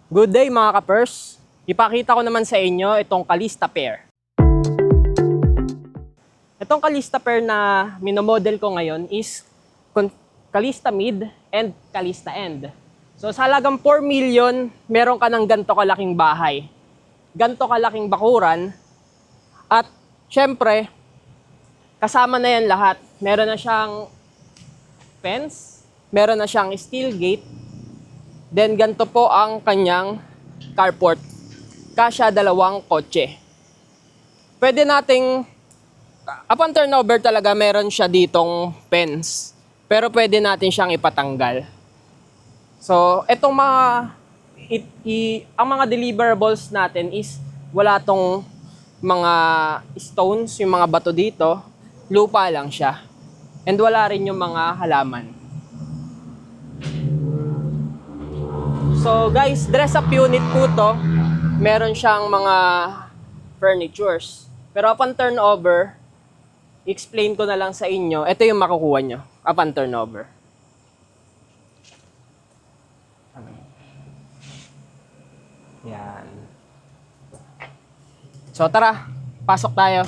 Good day mga kapers! Ipakita ko naman sa inyo itong Calista pair. Itong Calista pair na minomodel ko ngayon is Calista mid and Calista end. So sa halagang 4 million, meron ka ng ganito kalaking bahay, ganito kalaking bakuran, at syempre, kasama na yan lahat. Meron na siyang fence, meron na siyang steel gate, then ganito po ang kanyang carport. Kasya 2 kotse. Pwede nating, upon turnover talaga meron siya ditong fence. Pero pwede natin siyang ipatanggal. So, itong ang mga deliverables natin is wala tong mga stones, yung mga bato dito. Lupa lang siya. And wala rin yung mga halaman. So guys, dress up unit po to. Meron siyang mga furnitures. Pero upon turnover, explain ko na lang sa inyo, ito yung makukuha nyo upon turnover. Yan. So tara, pasok tayo.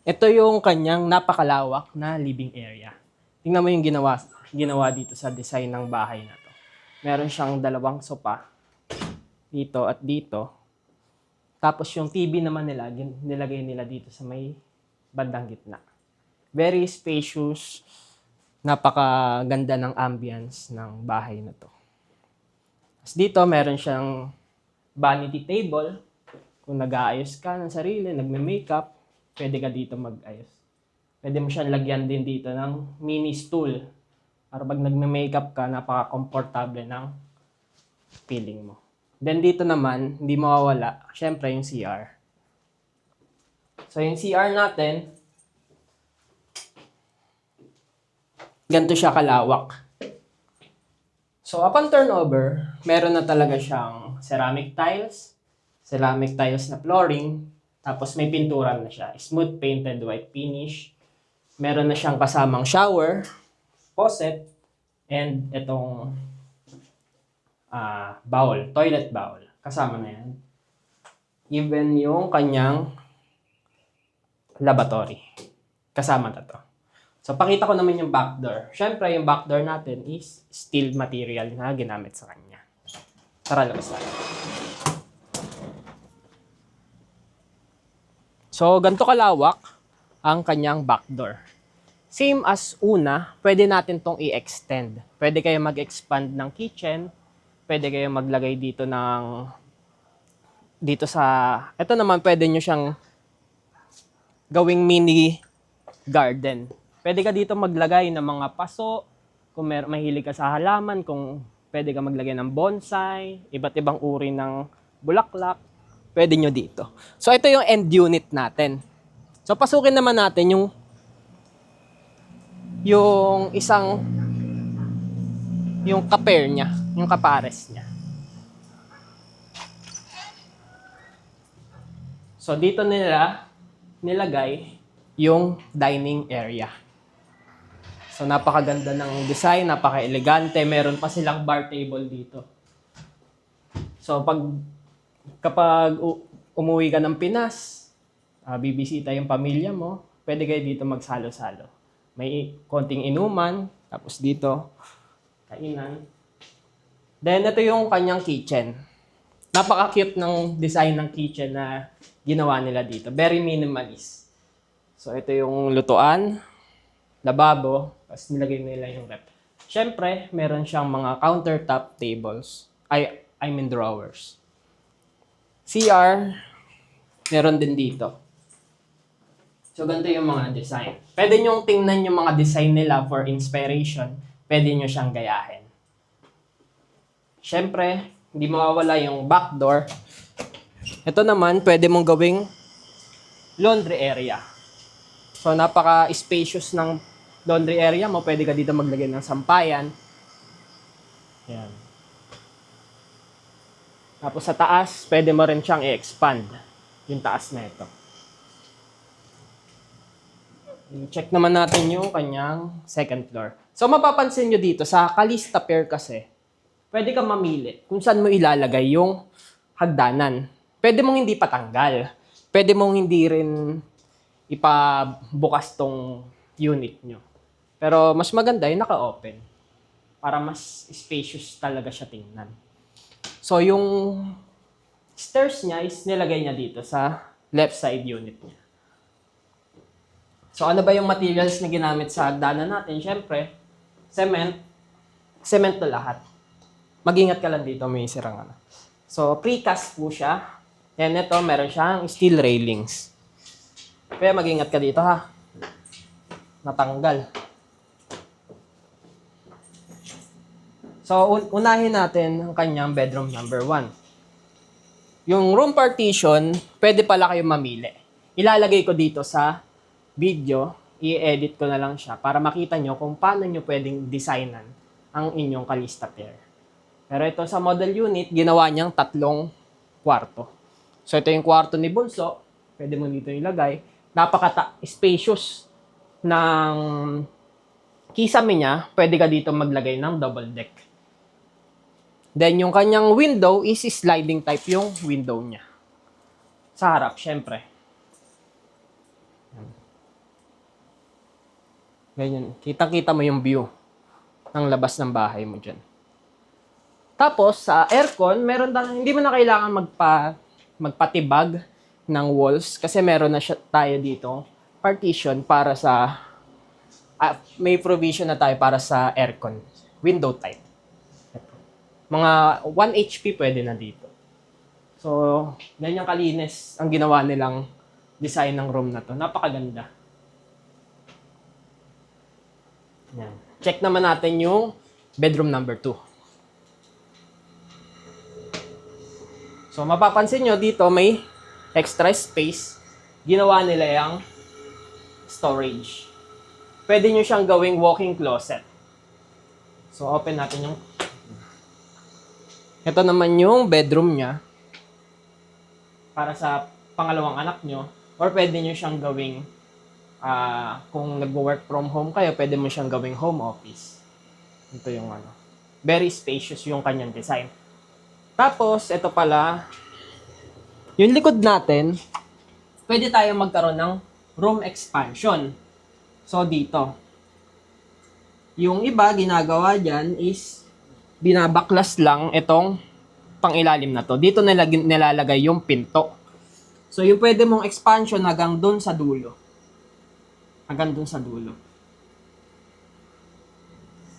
Ito yung kanyang napakalawak na living area. Tingnan mo yung ginawa dito sa design ng bahay na to. Meron siyang 2 sopa dito at dito. Tapos yung TV naman nila, nilagay nila dito sa may bandang gitna. Very spacious, napakaganda ng ambience ng bahay na to. Tapos dito meron siyang vanity table. Kung nag-aayos ka ng sarili, nagme-makeup, pwede ka dito mag-ayos. Pwede mo siyang lagyan din dito ng mini stool. Para pag nagme-makeup ka, napaka-komportable ng feeling mo. Then dito naman, hindi mawawala, syempre yung CR. So yung CR natin, ganito siya kalawak. So upon turnover, meron na talaga siyang ceramic tiles na flooring, tapos may pintura na siya, smooth painted white finish. Meron na siyang kasamang shower, faucet, and itong bowl, toilet bowl. Kasama na yan. Even yung kanyang lavatory. Kasama na to. So, pakita ko naman yung back door. Siyempre, yung back door natin is steel material na ginamit sa kanya. Tara, labas tayo. So, ganito kalawak ang kanyang back door. Same as una, pwede natin tong i-extend. Pwede kayo mag-expand ng kitchen. Pwede kayo maglagay dito ito naman pwede nyo siyang gawing mini garden. Pwede ka dito maglagay ng mga paso, kung mahilig ka sa halaman, kung pwede ka maglagay ng bonsai, iba't ibang uri ng bulaklak, pwede nyo dito. So ito yung end unit natin. So pasukin naman natin yung ka-pair niya, yung kapares niya. So dito nila nilagay yung dining area. So napakaganda ng design, napaka-elegante. Meron pa silang bar table dito. So kapag umuwi ka ng Pinas, bibisita yung pamilya mo, pwede kayo dito magsalo-salo. May konting inuman, tapos dito kainan. Then ito yung kanyang kitchen. Napaka-cute ng design ng kitchen na ginawa nila dito. Very minimalist. So ito yung lutuan, lababo, tapos nilagay nila yung rep. Siyempre, meron siyang mga countertop tables. I mean drawers. CR, meron din dito. So ganito yung mga design. Pwede nyong tingnan yung mga design nila for inspiration. Pwede nyo siyang gayahin. Siyempre, hindi mawawala yung back door. Ito naman, pwede mong gawing laundry area. So, napaka-spacious ng laundry area mo. Pwede ka dito maglagay ng sampayan. Yan. Tapos sa taas, pwede mo rin siyang i-expand. Yung taas na ito. Check naman natin yung kanyang second floor. So, mapapansin nyo dito, sa Calista Pier kasi, pwede kang mamili kung saan mo ilalagay yung hagdanan. Pwede mong hindi patanggal. Pwede mong hindi rin ipabukas tong unit nyo. Pero mas maganda yung naka-open. Para mas spacious talaga siya tingnan. So, yung stairs niya is nilagay niya dito sa left side unit niya. So, ano ba yung materials na ginamit sa hagdanan natin? Siyempre, cement. Cement to lahat. Mag-ingat ka lang dito, may sirang ano. So, precast po siya. And ito, meron siyang steel railings. Kaya mag-ingat ka dito ha. Natanggal. So, unahin natin ang kanyang bedroom number 1. Yung room partition, pwede pala kayo mamili. Ilalagay ko dito sa video, i-edit ko na lang siya para makita nyo kung paano nyo pwedeng designan ang inyong Calista Pier. Pero ito sa model unit, ginawa niyang 3 kwarto. So ito yung kwarto ni Bunso, pwede mo dito ilagay. Napaka-spacious ng kisame niya, pwede ka dito maglagay ng double deck. Then yung kanyang window is sliding type yung window niya. Sa harap, syempre. Ganyan. Kitang-kita mo yung view ng labas ng bahay mo dyan. Tapos, sa aircon, hindi mo na kailangan magpatibag ng walls kasi meron na tayo dito partition para sa may provision na tayo para sa aircon. Window type. Mga 1 HP pwede na dito. So, ganyan kalinis ang ginawa nilang design ng room na to. Napakaganda. Yan. Check naman natin yung bedroom number 2. So, mapapansin nyo dito may extra space. Ginawa nila yung storage. Pwede nyo siyang gawing walk-in closet. So, open natin yung... Ito naman yung bedroom niya. Para sa pangalawang anak nyo. Or pwede nyo siyang gawing kung nag-work from home kayo, pwede mo siyang gawing home office. Ito yung ano. Very spacious yung kanyang design. Tapos, ito pala, yung likod natin, pwede tayo magkaroon ng room expansion. So, dito. Yung iba, ginagawa dyan is, binabaklas lang itong pangilalim na to. Dito nilalagay yung pinto. So, yung pwede mong expansion hanggang dun sa dulo. Hanggang dun sa dulo.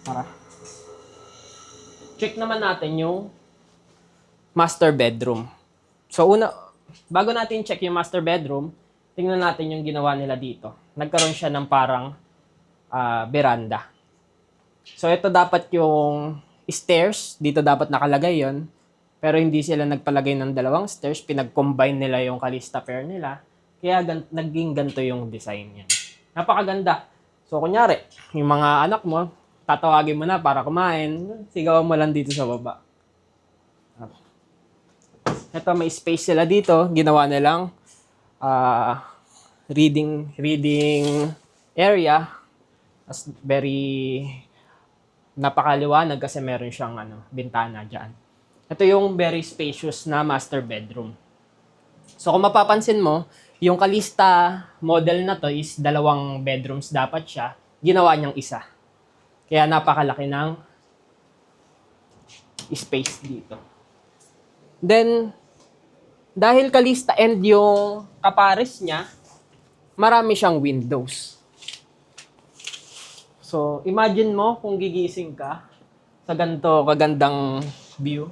Tara. Check naman natin yung master bedroom. So, bago natin check yung master bedroom, tingnan natin yung ginawa nila dito. Nagkaroon siya ng parang veranda. So, ito dapat yung stairs. Dito dapat nakalagay yon. Pero hindi sila nagpalagay ng 2 stairs. Pinag-combine nila yung Calista Pier nila. Kaya naging ganito yung design niya. Napakaganda. So, kunyari, yung mga anak mo, tatawagin mo na para kumain, sigawan mo lang dito sa baba. Ito, may space sila dito. Ginawa nilang reading area. As very napakaliwanag kasi meron siyang bintana dyan. Ito yung very spacious na master bedroom. So, kung mapapansin mo, yung Calista model na to is 2 bedrooms dapat siya. Ginawa niyang 1. Kaya napakalaki ng space dito. Then, dahil Calista and yung kapares niya, marami siyang windows. So, imagine mo kung gigising ka sa ganito kagandang view.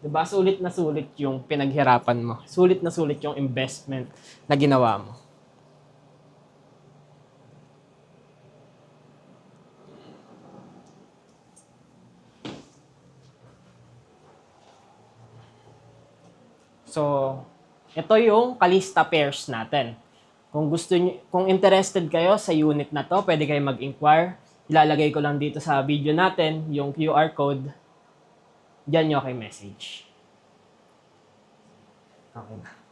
Diba? Sulit na sulit yung pinaghirapan mo. Sulit na sulit yung investment na ginawa mo. So, ito yung Calista pairs natin. Kung interested kayo sa unit na to, pwede kayo mag-inquire. Ilalagay ko lang dito sa video natin yung QR code. Diyan nyo kay message. Okay na.